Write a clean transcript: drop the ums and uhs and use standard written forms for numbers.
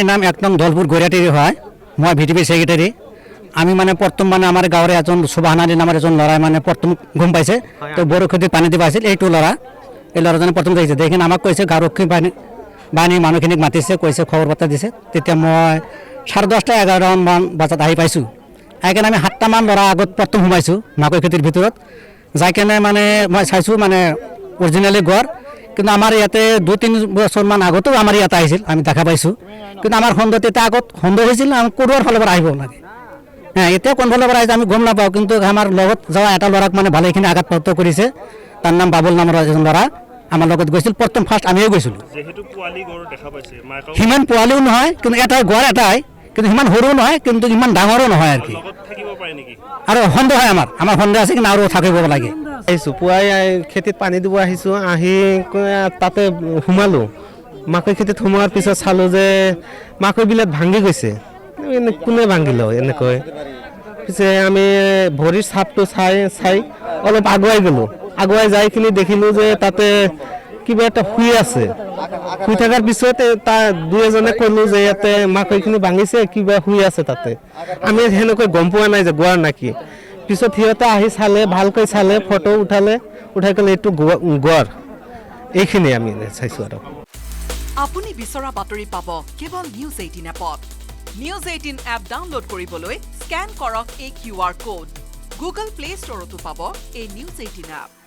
নাম 1 নং ধলপুৰ গড়িয়াটিৰ হয় মই ভিডিপি সেক্ৰেটাৰি আমি মানে প্ৰথম মানে আমাৰ গাঁৱৰ এজন সুবাহানালী নামৰ এজন ল'ৰাই মানে প্ৰথম গম পাইছে তো বৰষুণত পানী দিব আছিল এইটো ল'ৰা এই ল'ৰাজনে প্ৰথম দেখিছে দেখি আমাক কৈছে গাঁৱৰক্ষী বাহিনী মানুহখিনিক মাতিছে কৈছে খবৰ বাৰ্তা দিছে তেতিয়া মই 10:30 11 মান বজাত আহি পাইছোঁ আইকেনে আমি 7টা মান ল'ৰা আগত প্ৰথম সোমাইছোঁ মাকৈ খেতিৰ ভিতৰত যাই কেনে মানে মই চাইছোঁ মানে অৰিজিনেলি গড় কিন্তু আমাৰ ইয়াতে 2-3 বছৰমান আগতো আমাৰ ইয়াতে আহিছিল আমি দেখা পাইছোঁ কিন্তু আমাৰ খণ্ডত এটা আগত খণ্ড হৈছিল আমি কৰোৱাৰ ফালৰ পৰা আহিব লাগে হ্যাঁ এতিয়া কোনফালৰ পৰা আহিছে আমি গম নাপাওঁ কিন্তু আমাৰ লগত যোৱা এটা ল'ৰাক মানে ভালেখিনি আঘাতপ্ৰাপ্ত কৰিছে তাৰ নাম বাবুল নামৰ এজন ল'ৰা আমাৰ লগত গৈছিল প্ৰথম ফাৰ্ষ্ট আমিয়ে গৈছিলোঁ যেহেতু পোৱালি গড় দেখা পাইছে মাকাও সিমান পোৱালিও নহয় কিন্তু এটা গড় এটাই কিন্তু সিমান সৰুও নহয় কিন্তু ইমান ডাঙৰো নহয় আৰু কি লগত থাকিব পাৰে নেকি আৰু সন্দেহ হয় আমাৰ সন্দেহ আছে কিন্তু আৰু থাকিব লাগে আহিছোঁ পুৱাই খেতিত পানী দিব আহিছোঁ আহি তাতে সোমালোঁ মাকৈ খেতিত সোমোৱাৰ পিছত চালোঁ যে মাকৈবিলাক ভাঙি গৈছে কোনে ভাঙিল এনেকৈ পিছে আমি ভৰিৰ চাপটো চাই অলপ আগুৱাই গ'লোঁ আগুৱাই যাইখিনি দেখিলোঁ যে তাতে কিবা এটা শুই আছে শুই থকাৰ পিছত তাৰ দুই এজনে ক'লোঁ যে ইয়াতে মাকৈখিনি ভাঙিছে কিবা শুই আছে তাতে আমি সেনেকৈ গম পোৱা নাই যে গোৱাৰ নাকি পিছত সিহঁতে আহি চালে ভালকৈ চালে ফটো উঠাই ক'লে এইটো গড় এইখিনি আমি চাইছোঁ আৰু আপুনি বিচৰা বাতৰি পাব কেৱল নিউজ 18 এপত নিউজ 18 এপ ডাউনলোড কৰিবলৈ স্কেন কৰক এই QR কোড গুগল প্লে ষ্টৰতো পাব এই নিউজ 18 এপ